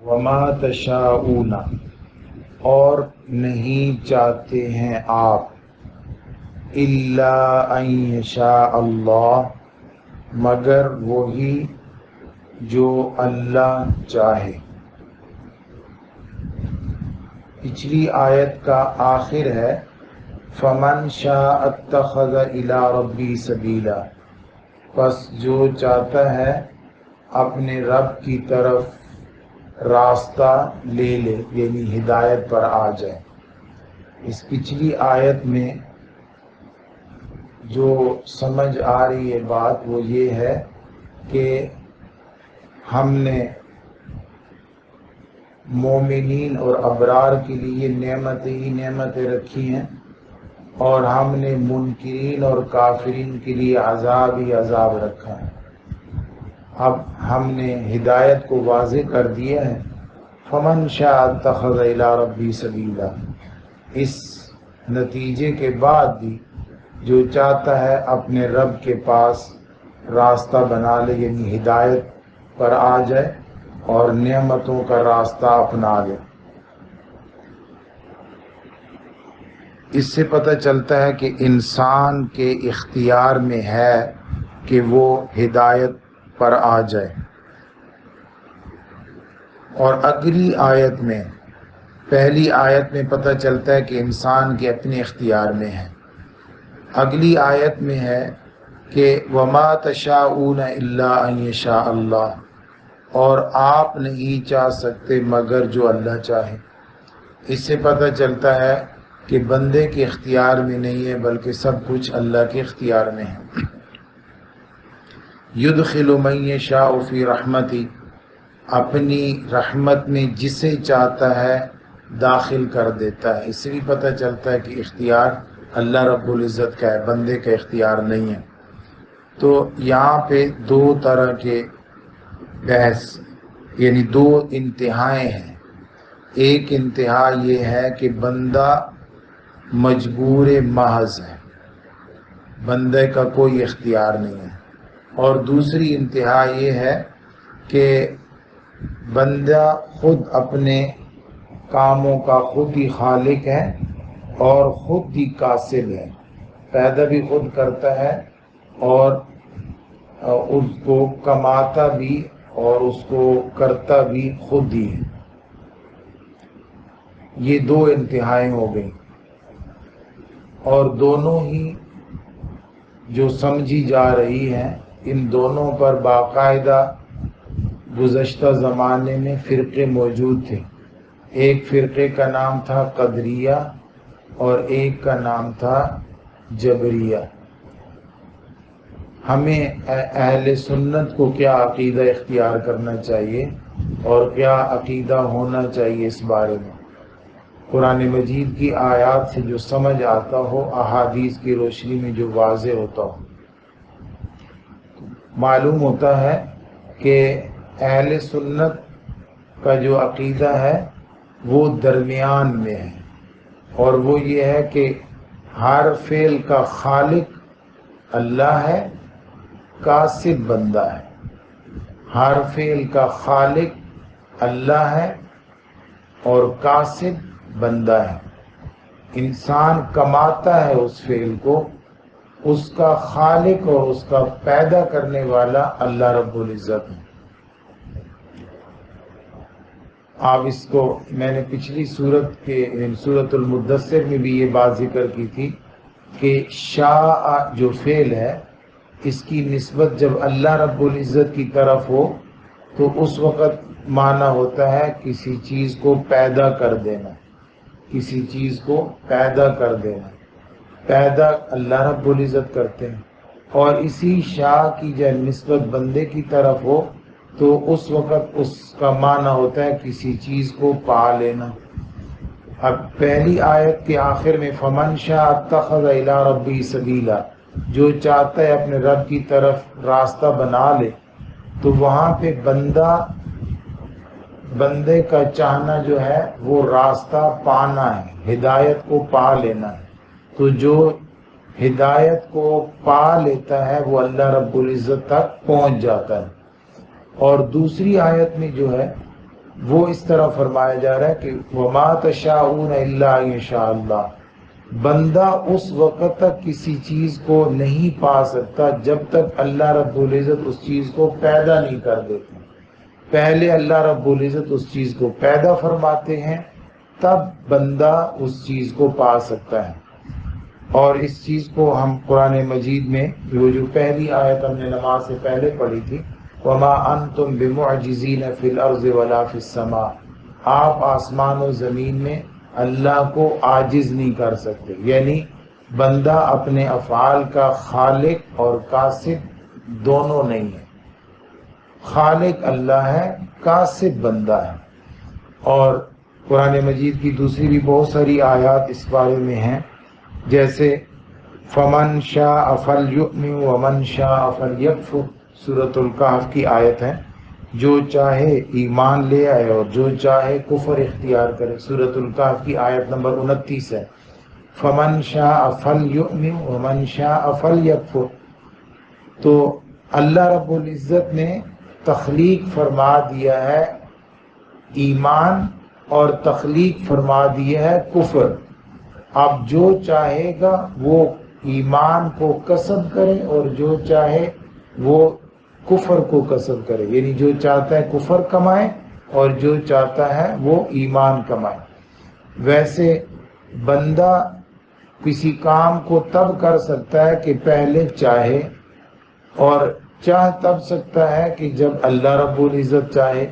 وما تشاءون اور نہیں چاہتے ہیں آپ الا ان یشاء اللہ مگر وہی جو اللہ چاہے۔ پچھلی آیت کا آخر ہے فمن شاء اتخذ الی ربی سبیلا، پس جو چاہتا ہے اپنے رب کی طرف راستہ لے لے، یعنی ہدایت پر آ جائے۔ اس پچھلی آیت میں جو سمجھ آ رہی ہے بات وہ یہ ہے کہ ہم نے مومنین اور ابرار کے لیے نعمتیں ہی نعمتیں رکھی ہیں، اور ہم نے منکرین اور کافرین کے لیے عذاب ہی عذاب رکھا ہے۔ اب ہم نے ہدایت کو واضح کر دیا ہے، فمن شاء اتخذ الی ربی سبیلا، اس نتیجے کے بعد بھی جو چاہتا ہے اپنے رب کے پاس راستہ بنا لے، یعنی ہدایت پر آ جائے اور نعمتوں کا راستہ اپنا لے۔ اس سے پتہ چلتا ہے کہ انسان کے اختیار میں ہے کہ وہ ہدایت پر آ جائے۔ اور اگلی آیت میں، پہلی آیت میں پتہ چلتا ہے کہ انسان کے اپنے اختیار میں ہے، اگلی آیت میں ہے کہ وما تشاءون الا ان یشاء اللہ، اور آپ نہیں چاہ سکتے مگر جو اللہ چاہے۔ اس سے پتہ چلتا ہے کہ بندے کے اختیار میں نہیں ہے بلکہ سب کچھ اللہ کے اختیار میں ہے۔ یدخل من یشاء فی رحمتہ، اپنی رحمت میں جسے چاہتا ہے داخل کر دیتا ہے۔ اس سے بھی پتہ چلتا ہے کہ اختیار اللہ رب العزت کا ہے، بندے کا اختیار نہیں ہے۔ تو یہاں پہ دو طرح کے بحث، یعنی دو انتہائیں ہیں۔ ایک انتہا یہ ہے کہ بندہ مجبور محض ہے، بندے کا کوئی اختیار نہیں ہے، اور دوسری انتہا یہ ہے کہ بندہ خود اپنے کاموں کا خود ہی خالق ہے اور خود ہی کاسب ہے، پیدا بھی خود کرتا ہے اور اس کو کماتا بھی اور اس کو کرتا بھی خود ہی ہے۔ یہ دو انتہائیں ہو گئیں، اور دونوں ہی جو سمجھی جا رہی ہیں، ان دونوں پر باقاعدہ گزشتہ زمانے میں فرقے موجود تھے۔ ایک فرقے کا نام تھا قدریہ اور ایک کا نام تھا جبریہ۔ ہمیں اہل سنت کو کیا عقیدہ اختیار کرنا چاہیے اور کیا عقیدہ ہونا چاہیے اس بارے میں؟ قرآن مجید کی آیات سے جو سمجھ آتا ہو، احادیث کی روشنی میں جو واضح ہوتا ہو، معلوم ہوتا ہے کہ اہل سنت کا جو عقیدہ ہے وہ درمیان میں ہے، اور وہ یہ ہے کہ ہر فعل کا خالق اللہ ہے، کاسب بندہ ہے۔ ہر فعل کا خالق اللہ ہے اور کاسب بندہ ہے۔ انسان کماتا ہے اس فعل کو، اس کا خالق اور اس کا پیدا کرنے والا اللہ رب العزت ہے۔ آپ اس کو میں نے پچھلی سورت کے سورۃ المدثر میں بھی یہ بات ذکر کی تھی کہ شاء جو فعل ہے، اس کی نسبت جب اللہ رب العزت کی طرف ہو تو اس وقت معنی ہوتا ہے کسی چیز کو پیدا کر دینا، کسی چیز کو پیدا کر دینا، پیدا اللہ رب العزت کرتے ہیں۔ اور اسی شاء کی جب نسبت بندے کی طرف ہو تو اس وقت اس کا معنی ہوتا ہے کسی چیز کو پا لینا۔ اب پہلی آیت کے آخر میں فمن شاء اتخذ الی ربی سبیلا، جو چاہتا ہے اپنے رب کی طرف راستہ بنا لے، تو وہاں پہ بندے کا چاہنا جو ہے وہ راستہ پانا ہے، ہدایت کو پا لینا ہے۔ تو جو ہدایت کو پا لیتا ہے وہ اللہ رب العزت تک پہنچ جاتا ہے۔ اور دوسری آیت میں جو ہے وہ اس طرح فرمایا جا رہا ہے کہ وَمَا تَشَاءُونَ إِلَّا أَن يَشَاءَ اللَّهُ، بندہ اس وقت تک کسی چیز کو نہیں پا سکتا جب تک اللہ رب العزت اس چیز کو پیدا نہیں کر دیتے۔ پہلے اللہ رب العزت اس چیز کو پیدا فرماتے ہیں، تب بندہ اس چیز کو پا سکتا ہے۔ اور اس چیز کو ہم قرآن مجید میں جو پہلی آیت ہم نے نماز سے پہلے پڑھی تھی، وَمَا أَنْتُمْ بِمُعْجِزِينَ فِي الْأَرْضِ وَلَا فِي السَّمَاءِ، آپ آسمان و زمین میں اللہ کو عاجز نہیں کر سکتے، یعنی بندہ اپنے افعال کا خالق اور کاسب دونوں نہیں ہے۔ خالق اللہ ہے، کاسب بندہ ہے۔ اور قرآن مجید کی دوسری بھی بہت ساری آیات اس بارے میں ہیں، جیسے فَمَنْ شَاءَ فَلْيُؤْمِنْ وَمَنْ شَاءَ فَلْيَكْفُرْ، سورۃ الکہف کی آیت ہے۔ جو چاہے ایمان لے آئے اور جو چاہے کفر اختیار کرے، سورۃ الکہف کی آیت نمبر 29 ہے۔ فَمَنْ شَاءَ فَلْيُؤْمِنْ وَمَنْ شَاءَ فَلْيَكْفُرْ۔ تو اللہ رب العزت نے تخلیق فرما دیا ہے ایمان اور تخلیق فرما دیا ہے کفر۔ اب جو چاہے گا وہ ایمان کو کسب کرے اور جو چاہے وہ کفر کو کسب کرے، یعنی جو چاہتا ہے کفر کمائے اور جو چاہتا ہے وہ ایمان کمائے۔ ویسے بندہ کسی کام کو تب کر سکتا ہے کہ پہلے چاہے، اور چاہ تب سکتا ہے کہ جب اللہ رب العزت چاہے۔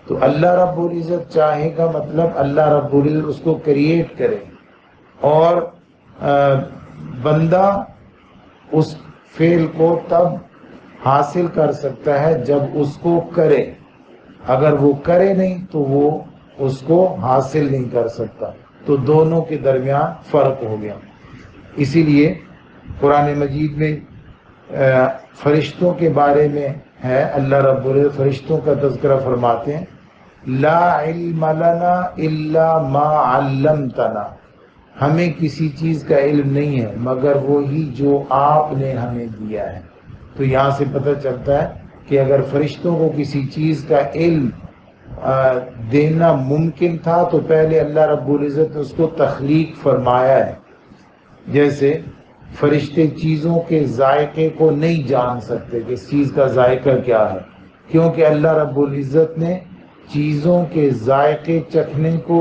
تو اللہ رب العزت چاہے گا مطلب اللہ رب العزت اس کو کریٹ کرے، اور بندہ اس فعل کو تب حاصل کر سکتا ہے جب اس کو کرے، اگر وہ کرے نہیں تو وہ اس کو حاصل نہیں کر سکتا۔ تو دونوں کے درمیان فرق ہو گیا۔ اسی لیے قرآن مجید میں فرشتوں کے بارے میں ہے، اللہ رب العزت فرشتوں کا تذکرہ فرماتے ہیں، لا علم لنا الا ما علمتنا، ہمیں کسی چیز کا علم نہیں ہے مگر وہی جو آپ نے ہمیں دیا ہے۔ تو یہاں سے پتہ چلتا ہے کہ اگر فرشتوں کو کسی چیز کا علم دینا ممکن تھا تو پہلے اللہ رب العزت نے اس کو تخلیق فرمایا ہے۔ جیسے فرشتے چیزوں کے ذائقے کو نہیں جان سکتے کہ اس چیز کا ذائقہ کیا ہے، کیونکہ اللہ رب العزت نے چیزوں کے ذائقے چکھنے کو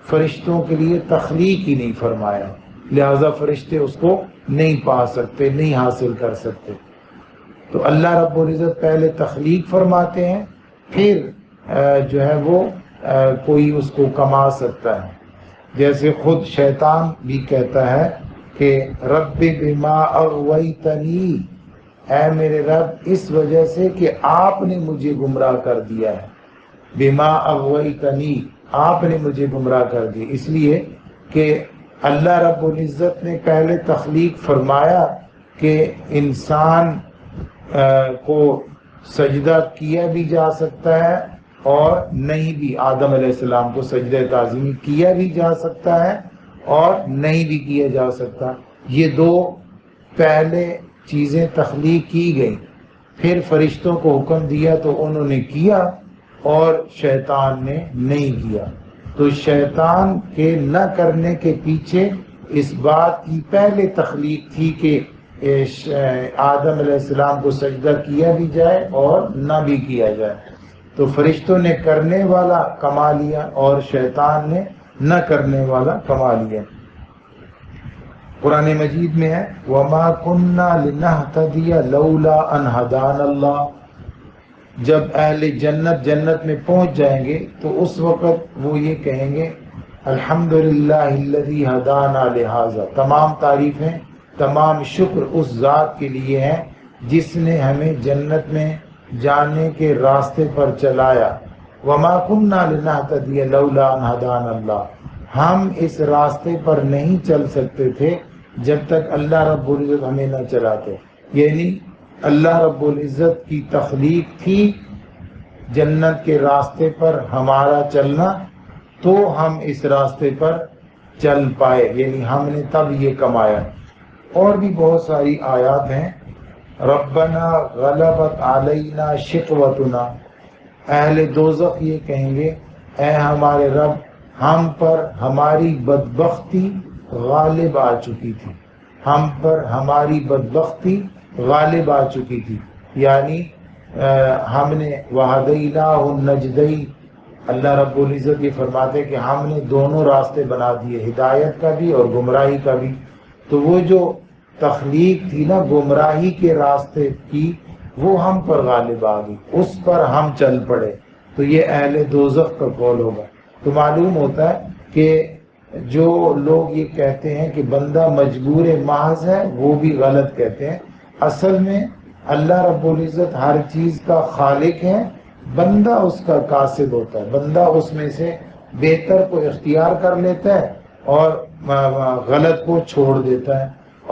فرشتوں کے لیے تخلیق ہی نہیں فرمایا، لہذا فرشتے اس کو نہیں پا سکتے، نہیں حاصل کر سکتے۔ تو اللہ رب العزت پہلے تخلیق فرماتے ہیں، پھر جو ہے وہ کوئی اس کو کما سکتا ہے۔ جیسے خود شیطان بھی کہتا ہے کہ رب بما اغویتنی، اے میرے رب اس وجہ سے کہ آپ نے مجھے گمراہ کر دیا ہے، بما اغویتنی، آپ نے مجھے گمراہ کر دیا، اس لیے کہ اللہ رب العزت نے پہلے تخلیق فرمایا کہ انسان کو سجدہ کیا بھی جا سکتا ہے اور نہیں بھی، آدم علیہ السلام کو سجدہ تعظیمی کیا بھی جا سکتا ہے اور نہیں بھی کیا جا سکتا۔ یہ دو پہلے چیزیں تخلیق کی گئی، پھر فرشتوں کو حکم دیا تو انہوں نے کیا اور شیطان نے نہیں کیا۔ تو شیطان کے نہ کرنے کے پیچھے اس بات کی پہلے تخلیق تھی کہ آدم علیہ السلام کو سجدہ کیا بھی جائے اور نہ بھی کیا جائے۔ تو فرشتوں نے کرنے والا کما لیا اور شیطان نے نہ کرنے والا کما لیا۔ قرآن مجید میں ہے وَمَا كُنَّا لِنَهْتَدِيَ لَوْلَا أَنْ هَدَانَ اللَّهُ، جب اہل جنت جنت میں پہنچ جائیں گے تو اس وقت وہ یہ کہیں گے الحمدللہ الذی ہدانا لہذا، تمام تعریفیں، تمام شکر اس ذات کے لیے ہیں جس نے ہمیں جنت میں جانے کے راستے پر چلایا۔ وما كنا لنهتدي لولا ان هدانا اللہ، ہم اس راستے پر نہیں چل سکتے تھے جب تک اللہ رب العزت ہمیں نہ چلاتے، یعنی اللہ رب العزت کی تخلیق تھی جنت کے راستے پر ہمارا چلنا، تو ہم اس راستے پر چل پائے، یعنی ہم نے تب یہ کمایا۔ اور بھی بہت ساری آیات ہیں، ربنا غلبت علینا شقوتنا، اہل دوزخ یہ کہیں گے اے ہمارے رب ہم پر ہماری بدبختی غالب آ چکی تھی، ہم پر ہماری بدبختی غالب آ چکی تھی، یعنی ہم نے وَهَدَيْنَاهُ النَّجْدَيْنِ، اللہ رب العزت یہ فرماتے کہ ہم نے دونوں راستے بنا دیے، ہدایت کا بھی اور گمراہی کا بھی۔ تو وہ جو تخلیق تھی نا گمراہی کے راستے کی، وہ ہم پر غالب آ گئی، اس پر ہم چل پڑے، تو یہ اہل دوزخ کا قول ہوگا۔ تو معلوم ہوتا ہے کہ جو لوگ یہ کہتے ہیں کہ بندہ مجبور محض ہے، وہ بھی غلط کہتے ہیں۔ اصل میں اللہ رب العزت ہر چیز کا خالق ہے، بندہ اس کا قاصد ہوتا ہے، بندہ اس میں سے بہتر کو اختیار کر لیتا ہے اور غلط کو چھوڑ دیتا ہے،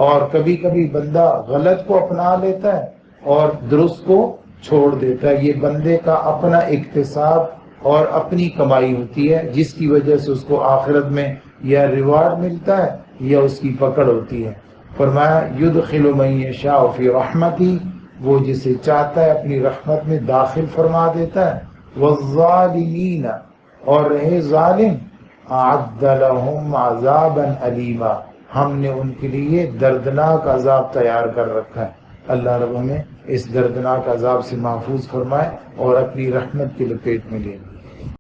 اور کبھی کبھی بندہ غلط کو اپنا لیتا ہے اور درست کو چھوڑ دیتا ہے۔ یہ بندے کا اپنا اکتساب اور اپنی کمائی ہوتی ہے، جس کی وجہ سے اس کو آخرت میں یا ریوارڈ ملتا ہے یا اس کی پکڑ ہوتی ہے۔ فرمایا یدخل من یشاء فی رحمتی، وہ جسے چاہتا ہے اپنی رحمت میں داخل فرما دیتا ہے۔ والظالمین، اور رہے ظالم، اعد لہم عذابا علیما، ہم نے ان کے لیے دردناک عذاب تیار کر رکھا ہے۔ اللہ رب ہمیں اس دردناک عذاب سے محفوظ فرمائے اور اپنی رحمت کی لپیٹ میں لے۔